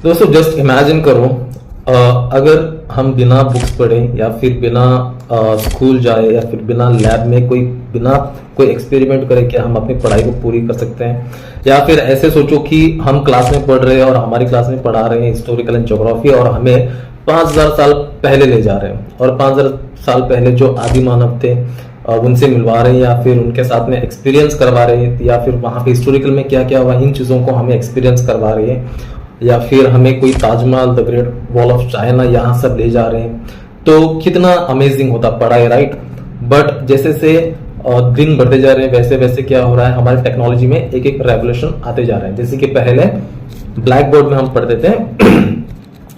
दोस्तों just imagine करो, अगर हम बिना बुक्स पढ़े या फिर बिना स्कूल जाए या फिर बिना लैब में बिना कोई एक्सपेरिमेंट करे, क्या हम अपनी पढ़ाई को पूरी कर सकते हैं? या फिर ऐसे सोचो कि हम क्लास में पढ़ रहे हैं और हमारी क्लास में पढ़ा रहे हैं हिस्टोरिकल एंड ज्योग्राफी और हमें 5000 साल पहले ले जा रहे हैं और 5000 साल पहले जो आदि मानव थे उनसे मिलवा रहे हैं या फिर उनके साथ में एक्सपीरियंस करवा रहे हैं, या फिर वहाँ पे हिस्टोरिकल में क्या क्या हुआ इन चीज़ों को हमें एक्सपीरियंस करवा रहे हैं, या फिर हमें कोई Taj Mahal, the great wall of China यहाँ सब ले जा रहे हैं। तो कितना अमेजिंग होता पढ़ाई, राइट? बट जैसे से दिन बढ़ते जा रहे हैं वैसे वैसे क्या हो रहा है, हमारे टेक्नोलॉजी में एक एक रेवोल्यूशन आते जा रहे हैं। जैसे कि पहले ब्लैक बोर्ड में हम पढ़ते थे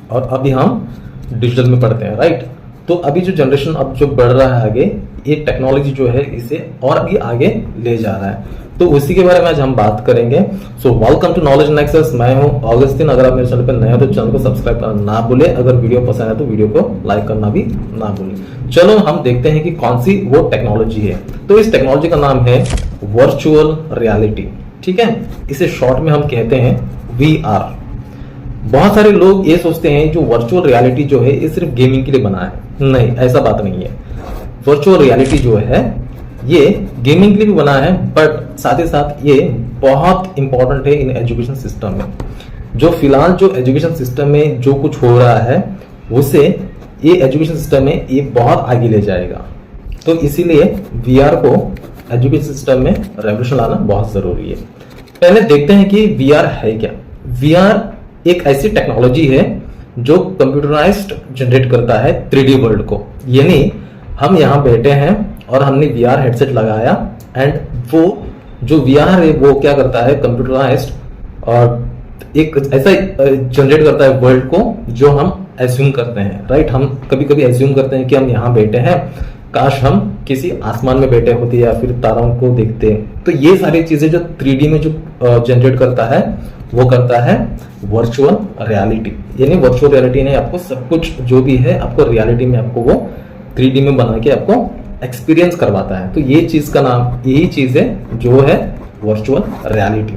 और अभी हम डिजिटल में पढ़ते हैं, राइट? तो अभी जो जनरेशन अब जो बढ़ रहा है आगे, ये टेक्नोलॉजी जो है इसे और भी आगे ले जा रहा है। तो उसी के बारे में आज हम बात करेंगे। So welcome to Knowledge Nexus. मैं हूं ऑगस्टिन। अगर आप मेरे चैनल पर नए हो तो चैनल को सब्सक्राइब करना ना भूले। अगर वीडियो पसंद है तो वीडियो को लाइक करना भी ना भूले। चलो हम देखते हैं कि कौन सी वो टेक्नोलॉजी है। तो इस टेक्नोलॉजी का नाम है वर्चुअल रियलिटी, ठीक है? इसे शॉर्ट में हम कहते हैं VR। बहुत सारे लोग ये सोचते हैं जो वर्चुअल रियलिटी जो है ये सिर्फ गेमिंग के लिए बना है। नहीं, ऐसा बात नहीं है। वर्चुअल रियलिटी जो है ये गेमिंग के लिए भी बना है, बट साथ ही साथ ये बहुत इंपॉर्टेंट है इन एजुकेशन सिस्टम में। जो फिलहाल जो एजुकेशन सिस्टम में जो कुछ हो रहा है उसे ये एजुकेशन सिस्टम में ये बहुत आगे ले जाएगा। तो इसीलिए VR को एजुकेशन सिस्टम में रेवोल्यूशन लाना बहुत जरूरी है। पहले देखते हैं कि VR है क्या। VR एक ऐसी टेक्नोलॉजी है जो कंप्यूटराइज्ड जनरेट करता है 3D वर्ल्ड को। यानी हम यहाँ बैठे हैं और हमने VR हेडसेट लगाया एंड वो जो VR है वो क्या करता है, कंप्यूटराइज्ड और एक ऐसा जनरेट करता है वर्ल्ड को जो हम एज्यूम करते हैं, राइट? हम कभी कभी एज्यूम करते हैं कि हम यहाँ बैठे हैं, काश हम किसी आसमान में बैठे होते या फिर तारों को देखते। तो ये सारी चीजें जो 3D में जो जनरेट करता है वो करता है वर्चुअल रियलिटी। यानी वर्चुअल रियलिटी ने आपको सब कुछ जो भी है आपको रियलिटी में आपको वो 3D में बना के आपको एक्सपीरियंस करवाता है। तो ये चीज का नाम, यही चीज है जो है वर्चुअल रियलिटी,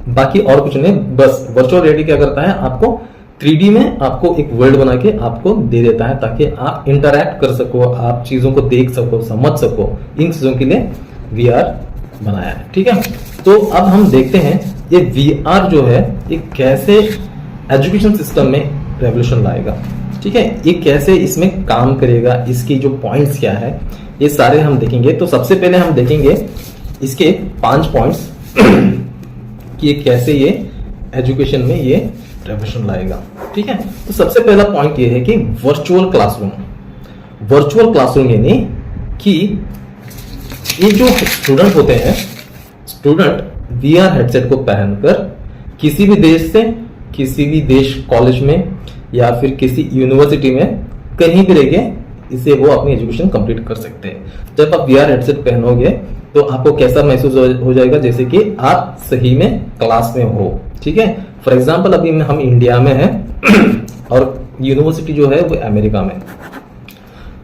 बाकी और कुछ नहीं। बस वर्चुअल रियलिटी क्या करता है, आपको 3D में आपको एक वर्ल्ड बना के आपको दे देता है ताकि आप इंटरैक्ट कर सको, आप चीजों को देख सको, समझ सको। इन चीजों के लिए VR बनाया है, ठीक है? तो अब हम देखते हैं ये VR जो है ये कैसे एजुकेशन सिस्टम में रेवोल्यूशन लाएगा, ठीक है? ये कैसे इसमें काम करेगा, इसकी जो पॉइंट्स क्या है, ये सारे हम देखेंगे। तो सबसे पहले हम देखेंगे इसके 5 पॉइंट्स कि कैसे ये एजुकेशन में ये रेवोल्यूशन लाएगा, ठीक है? तो सबसे पहला पॉइंट ये है कि वर्चुअल क्लासरूम। वर्चुअल क्लासरूम यानी कि ये जो स्टूडेंट होते हैं, स्टूडेंट VR हेडसेट को पहनकर किसी भी देश से, किसी भी देश कॉलेज में या फिर किसी यूनिवर्सिटी में कहीं भी रहकर इसे वो अपनी एजुकेशन कंप्लीट कर सकते हैं। जब आप VR हेडसेट पहनोगे तो आपको कैसा महसूस हो जाएगा, जैसे कि आप सही में क्लास में हो, ठीक है? फॉर एग्जाम्पल अभी हम इंडिया में हैं और यूनिवर्सिटी जो है वो अमेरिका में।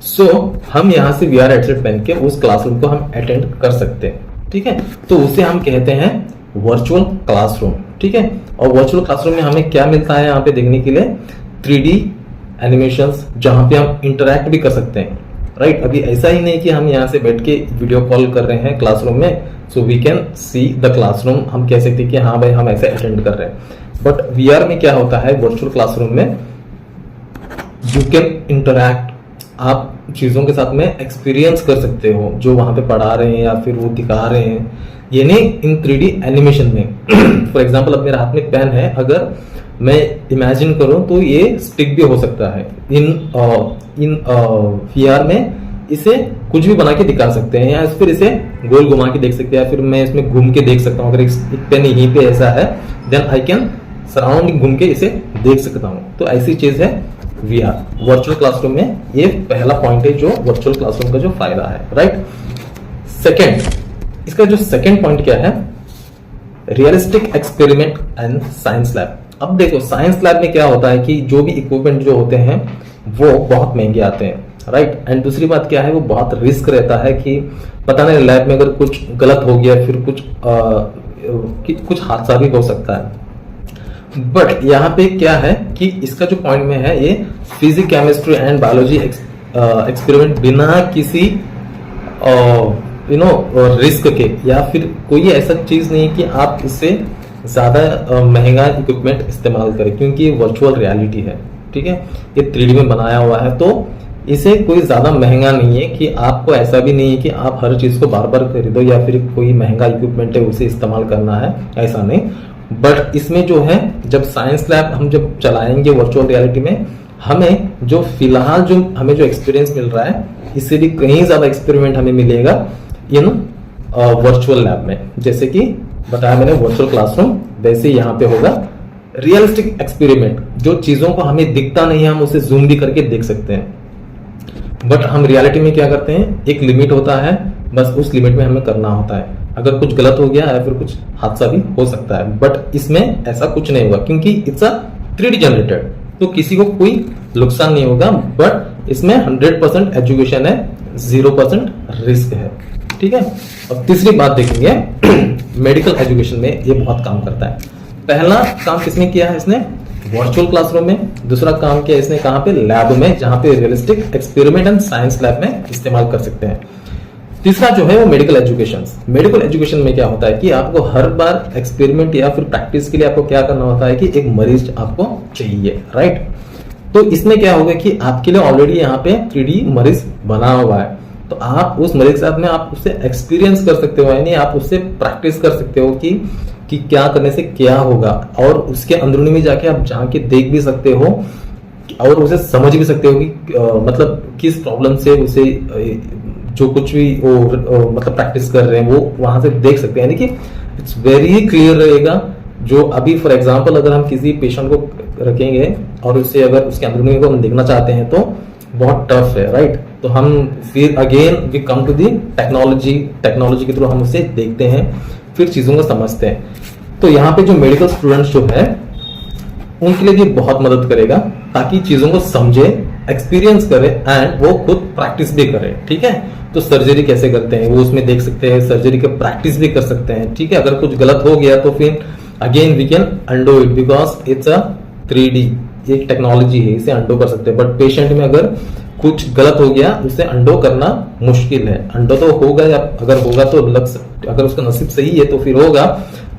सो हम यहाँ से VR हेडसेट पहन के उस क्लासरूम को हम अटेंड कर सकते हैं, ठीक है? तो उसे हम कहते हैं वर्चुअल क्लासरूम, ठीक है? और वर्चुअल क्लासरूम में हमें क्या मिलता है यहाँ पे देखने के लिए, 3D एनिमेशंस जहाँ पे हम इंटरैक्ट भी कर सकते हैं, राइट? अभी ऐसा ही नहीं कि हम यहाँ से बैठ के वीडियो कॉल कर रहे हैं क्लासरूम में, so we can see the classroom. हम कह सकते हैं कि हाँ भाई हम ऐसे अटेंड कर रहे हैं। बट VR में क्या होता है, वर्चुअल क्लासरूम में यू कैन इंटरैक्ट, आप चीजों के साथ में एक्सपीरियंस कर सकते हो जो वहां पे पढ़ा रहे हैं या फिर वो दिखा रहे हैं, यानी इन 3D एनिमेशन में। फॉर एग्जांपल अब मेरे हाथ में पेन है, अगर मैं इमेजिन करूं तो ये स्टिक भी हो सकता है। इन VR में इसे कुछ भी बना के दिखा सकते हैं, या फिर इसे गोल घुमा के देख सकते हैं, या फिर मैं इसमें घूम के देख सकता हूँ। अगर एक पेन यहीं पे ऐसा है देन आई कैन सराउंडिंग घूम के इसे देख सकता हूँ। तो ऐसी चीज है VR वर्चुअल क्लासरूम में। ये पहला पॉइंट है जो वर्चुअल क्लासरूम का जो फायदा है, राइट? सेकेंड, इसका जो सेकेंड पॉइंट क्या है, realistic experiment and science lab. अब देखो साइंस लैब में क्या होता है कि जो भी इक्विपमेंट जो होते हैं वो बहुत महंगे आते हैं, राइट? एंड दूसरी बात क्या है, वो बहुत रिस्क रहता है कि पता नहीं लैब में अगर कुछ गलत हो गया फिर कुछ हादसा भी हो सकता है। बट यहाँ पे क्या है कि इसका जो पॉइंट में है, ये physics, chemistry and biology experiment बिना किसी रिस्क के, या फिर कोई ऐसा चीज नहीं कि आप इससे ज्यादा महंगा इक्विपमेंट इस्तेमाल करें, क्योंकि ये वर्चुअल रियलिटी है, ठीक है, ये 3D में बनाया हुआ है, तो इसे कोई ज्यादा महंगा नहीं है कि आपको ऐसा भी नहीं है कि आप हर चीज को बार बार खरीदो या फिर कोई महंगा इक्विपमेंट है उसे इस्तेमाल करना है, ऐसा नहीं। बट इसमें जो है, जब साइंस लैब हम जब चलाएंगे वर्चुअल रियलिटी में, हमें जो फिलहाल जो हमें जो एक्सपीरियंस मिल रहा है, इससे भी कहीं ज्यादा एक्सपेरिमेंट हमें मिलेगा इन वर्चुअल लैब में। जैसे कि बताया मैंने वर्चुअल क्लासरूम, वैसे यहाँ पे होगा रियलिस्टिक एक्सपेरिमेंट। जो चीजों को हमें दिखता नहीं है, हम उसे जूम भी करके देख सकते हैं। बट हम रियलिटी में क्या करते हैं, एक लिमिट होता है, बस उस लिमिट में हमें करना होता है। अगर कुछ गलत हो गया या फिर कुछ हादसा भी हो सकता है, बट इसमें ऐसा कुछ नहीं होगा क्योंकि इट्स अ 3D जनरेटेड, तो किसी को कोई नुकसान नहीं होगा। बट इसमें 100% एजुकेशन है, 0% रिस्क है, ठीक है। अब तीसरी बात देखेंगे मेडिकल एजुकेशन में ये बहुत काम करता है। पहला काम किसने किया है, इसने वर्चुअल क्लासरूम में। दूसरा काम किया इसने कहां पे, लैब में, जहां पे realistic experiment and science lab में इस्तेमाल कर सकते हैं। तीसरा जो है वो मेडिकल एजुकेशन। मेडिकल एजुकेशन में क्या होता है कि आपको हर बार एक्सपेरिमेंट या फिर प्रैक्टिस के लिए आपको क्या करना होता है कि एक मरीज आपको चाहिए, राइट। तो इसमें क्या होगा कि आपके लिए ऑलरेडी यहाँ पे 3D मरीज बना हुआ है, तो आप उस मरीज के साथ में आप उससे एक्सपीरियंस कर सकते हो, यानी आप उससे प्रैक्टिस कर सकते हो कि क्या करने से क्या होगा, और उसके अंदरूनी में जाके आप जाके देख भी सकते हो और उसे समझ भी सकते हो कि मतलब किस प्रॉब्लम से उसे जो कुछ भी वो मतलब प्रैक्टिस कर रहे हैं वो वहां से देख सकते हैं, यानी कि इट्स वेरी क्लियर रहेगा। जो अभी फॉर एग्जांपल अगर हम किसी पेशेंट को रखेंगे और उससे अगर उसके अंदरूनी को हम देखना चाहते हैं तो बहुत टफ है, राइट। तो हम फिर again we come to the technology के थ्रू हम उसे देखते हैं, फिर चीजों को समझते हैं। तो यहाँ पे जो मेडिकल स्टूडेंट्स जो है उनके लिए भी बहुत मदद करेगा, ताकि चीजों को समझे, एक्सपीरियंस करे एंड वो खुद प्रैक्टिस भी करे, ठीक है। तो सर्जरी कैसे करते हैं वो उसमें देख सकते हैं, सर्जरी का प्रैक्टिस भी कर सकते हैं, ठीक है। अगर कुछ गलत हो गया तो फिर again we can undo it, because it's a 3D, एक टेक्नोलॉजी है, इसे अंडो कर सकते हैं। बट पेशेंट में अगर कुछ गलत हो गया उसे अंडो करना मुश्किल है। अंडो तो होगा, या अगर होगा तो अगर उसका नसीब सही है तो फिर होगा,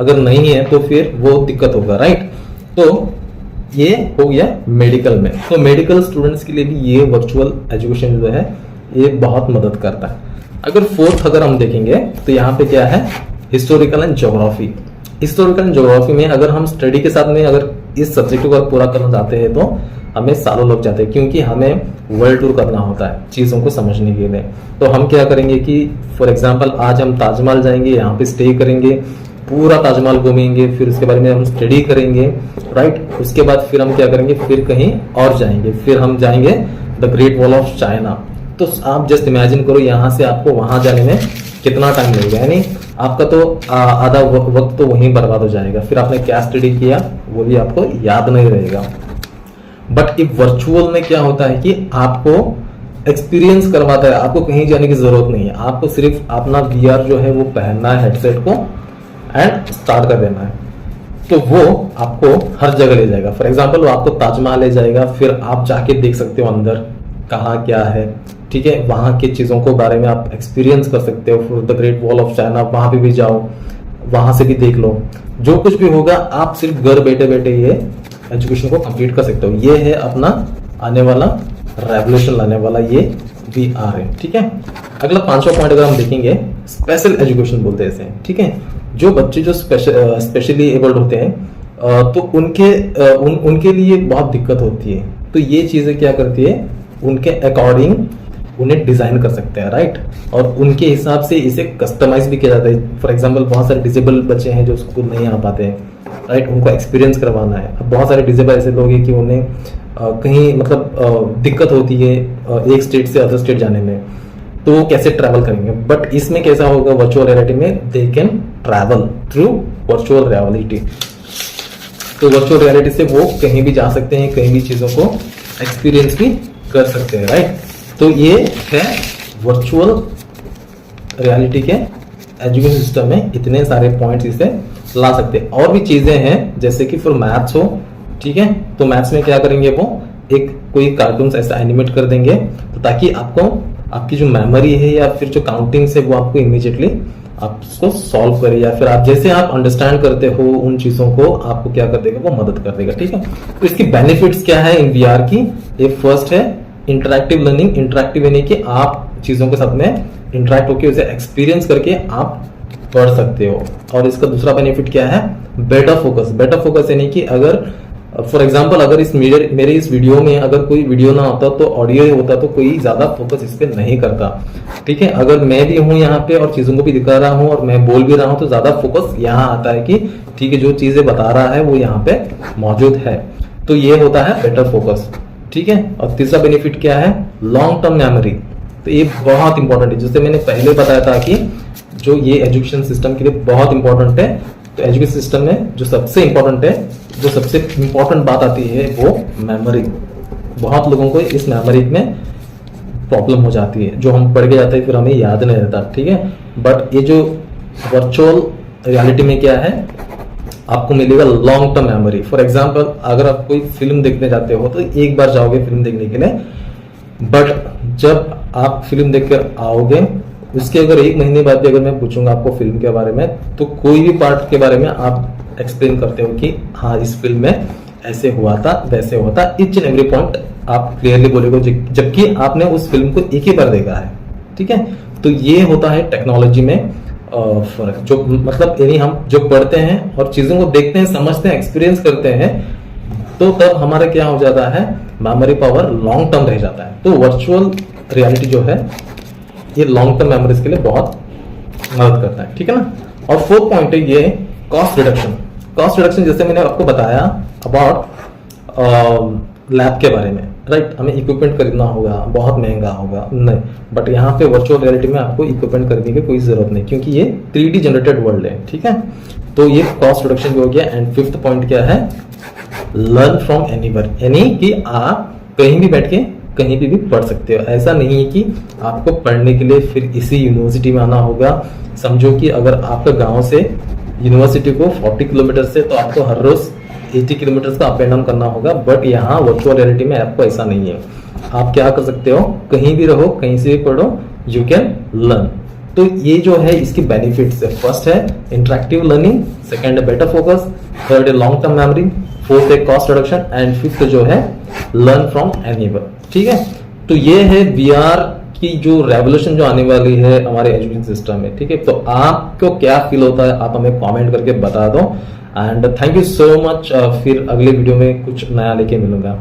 अगर नहीं है तो फिर वो दिक्कत होगा, राइट। तो ये हो गया मेडिकल में। तो मेडिकल स्टूडेंट्स के लिए भी ये वर्चुअल एजुकेशन जो है ये बहुत मदद करता है। अगर फोर्थ अगर हम देखेंगे तो यहाँ पे क्या है, historical and geography. Historical and geography में अगर हम स्टडी के साथ में अगर इस सब्जेक्ट को पूरा करना चाहते हैं तो हमें सालों लग जाते हैं, क्योंकि हमें वर्ल्ड टूर करना होता है चीज़ों को समझने के लिए। तो हम क्या करेंगे कि फॉर एग्जांपल आज हम ताजमहल जाएंगे, यहाँ पे स्टे करेंगे, पूरा ताजमहल घूमेंगे, फिर उसके बारे में हम स्टडी करेंगे, राइट। उसके बाद फिर हम क्या करेंगे, फिर कहीं और जाएंगे, फिर हम जाएंगे the great wall of China. तो आप जस्ट इमेजिन करो यहाँ से आपको वहां जाने में कितना टाइम लगेगा, यानी आपका तो आधा वक्त तो वहीं बर्बाद हो जाएगा। फिर आपने क्या स्टडी किया वो भी आपको याद नहीं रहेगा। बट एक वर्चुअल में क्या होता है कि आपको एक्सपीरियंस करवाता है, आपको कहीं जाने की जरूरत नहीं है, आपको सिर्फ अपना VR जो है वो पहनना है हेडसेट को एंड स्टार्ट कर देना है, तो वो आपको हर जगह ले जाएगा। फॉर एग्जाम्पल वो आपको ताजमहल ले जाएगा, फिर आप जाके देख सकते हो अंदर कहाँ क्या है, ठीक है। वहां की चीजों को बारे में आप एक्सपीरियंस कर सकते हो। फिर the great wall of China, वहां पे भी जाओ, वहां से भी देख लो। जो कुछ भी होगा आप सिर्फ घर बैठे बैठे ये एजुकेशन को कंप्लीट कर सकते हो। ये है अपना आने वाला रेवोल्यूशन लाने वाला ये VR है, ठीक है। अगला 5वां पॉइंट अगर हम देखेंगे, स्पेशल एजुकेशन बोलते हैं इसे, ठीक है। जो बच्चे जो स्पेशली एबल्ड होते हैं तो उनके लिए बहुत दिक्कत होती है। तो ये चीजें क्या करती है, उनके अकॉर्डिंग उन्हें डिजाइन कर सकते हैं, राइट। और उनके हिसाब से इसे कस्टमाइज भी किया जाता है। फॉर एग्जांपल बहुत सारे डिसेबल बच्चे हैं जो स्कूल नहीं आ पाते हैं, राइट, उनको एक्सपीरियंस करवाना है। अब बहुत सारे डिसेबल ऐसे लोग हैं कि उन्हें कहीं मतलब दिक्कत होती है एक स्टेट से अदर स्टेट जाने में, तो वो कैसे ट्रैवल करेंगे। बट इसमें कैसा होगा, वर्चुअल रियलिटी में they can travel through virtual reality. तो वर्चुअल रियलिटी से वो कहीं भी जा सकते हैं, कहीं भी चीजों को एक्सपीरियंस भी कर सकते हैं, राइट। तो ये है वर्चुअल रियलिटी के एजुकेशन सिस्टम में इतने सारे पॉइंट्स इसे ला सकते हैं। और भी चीजें हैं जैसे कि फिर मैथ्स हो, ठीक है, तो मैथ्स में क्या करेंगे, वो एक कोई कार्टून्स ऐसा एनिमेट कर देंगे, तो ताकि आपको आपकी जो मेमोरी है या फिर जो काउंटिंग्स है वो आपको इमीडिएटली आप उसको सॉल्व करें, या फिर आप जैसे आप अंडरस्टैंड करते हो उन चीजों को, आपको क्या कर देगा, वो मदद कर देगा, ठीक है। तो इसकी बेनिफिट्स क्या है इन वीआर की, ये फर्स्ट है इंटरैक्टिव लर्निंग। इंटरैक्टिव यानी कि आप चीजों के साथ में इंटरैक्ट होकर उसे एक्सपीरियंस करके आप पढ़ सकते हो। और इसका दूसरा बेनिफिट क्या है, बेटर फोकस। बेटर फोकस यानी कि अगर फॉर एग्जाम्पल अगर इस मेरे इस वीडियो में अगर कोई वीडियो ना होता तो ऑडियो होता तो कोई ज्यादा फोकस इस पे नहीं करता, ठीक है। अगर मैं भी हूं यहाँ पे और चीजों को भी दिखा रहा हूं और मैं बोल भी रहा हूं तो ज्यादा फोकस यहाँ आता है कि ठीक है जो चीजें बता रहा है वो यहाँ पे मौजूद है, तो ये होता है बेटर फोकस, ठीक है। और तीसरा बेनिफिट क्या है, लॉन्ग टर्म मेमोरी। तो ये बहुत इंपॉर्टेंट है, जैसे मैंने पहले बताया था कि जो ये एजुकेशन सिस्टम के लिए बहुत इंपॉर्टेंट है। तो एजुकेशन सिस्टम में जो सबसे इंपॉर्टेंट है, जो सबसे इंपॉर्टेंट बात आती है वो मेमोरी। बहुत लोगों को इस मेमोरी में प्रॉब्लम हो जाती है, जो हम पढ़ के जाते हैं फिर हमें याद नहीं रहता, ठीक है। बट ये जो वर्चुअल रियलिटी में क्या है, आपको मिलेगा long term memory. For example अगर आप कोई फिल्म देखने जाते हो तो एक बार जाओगे फिल्म देखने के लिए, बट जब आप फिल्म देखकर आओगे उसके अगर एक महीने बाद भी अगर मैं पूछूंगा आपको फिल्म के बारे में, तो कोई भी पार्ट के बारे में आप एक्सप्लेन करते हो कि हाँ इस फिल्म में ऐसे हुआ था वैसे हुआ था, ईच एंड एवरी पॉइंट आप क्लियरली बोलेगे, जबकि आपने उस फिल्म को एक ही बार देखा है, ठीक है। तो ये होता है टेक्नोलॉजी में फर्क, जो मतलब यानी हम जो पढ़ते हैं और चीजों को देखते हैं, समझते हैं, एक्सपीरियंस करते हैं, तो तब हमारा क्या हो जाता है, मेमोरी पावर लॉन्ग टर्म रह जाता है। तो वर्चुअल रियलिटी जो है ये लॉन्ग टर्म मेमोरीज के लिए बहुत मदद करता है, ठीक है ना। और फोर्थ पॉइंट है ये कॉस्ट रिडक्शन। कॉस्ट रिडक्शन जैसे मैंने आपको बताया अबाउट लैब के बारे में, राइट। हमें इक्विपमेंट खरीदना होगा, बहुत महंगा होगा, नहीं, बट यहाँ पे वर्चुअल रियलिटी में आपको इक्विपमेंट खरीदने की कोई जरूरत नहीं, क्योंकि ये 3D जनरेटेड वर्ल्ड है, ठीक है। तो ये कॉस्ट रिडक्शन भी हो गया। एंड फिफ्थ पॉइंट क्या है, लर्न फ्रॉम एनीवेयर, यानी कि आप कहीं भी बैठ के कहीं भी पढ़ सकते हो। ऐसा नहीं है कि आपको पढ़ने के लिए फिर इसी यूनिवर्सिटी में आना होगा। समझो कि अगर आपका गांव से यूनिवर्सिटी को 40 किलोमीटर से, तो आपको हर रोज 80 किलोमीटर का अप एंड डाउन करना होगा। बट यहाँ वर्चुअल रियलिटी में आपको ऐसा नहीं है, आप क्या कर सकते हो, कहीं भी रहो, कहीं से भी पढ़ो, यू कैन लर्न। तो ये जो है इसकी बेनिफिट्स है, फर्स्ट है इंटरेक्टिव लर्निंग, सेकंड है बेटर फोकस, थर्ड है लॉन्ग टर्म मेमोरी, फोर्थ है कॉस्ट रिडक्शन, एंड फिफ्थ जो है लर्न फ्रॉम एनीवेयर, ठीक है। तो ये है वीआर की जो रेवोल्यूशन जो आने वाली है हमारे एजुकेशन सिस्टम में, ठीक है। तो आपको क्या फील होता है आप हमें कमेंट करके बता दो। And thank you so much. फिर अगले वीडियो में कुछ नया लेके मिलूंगा।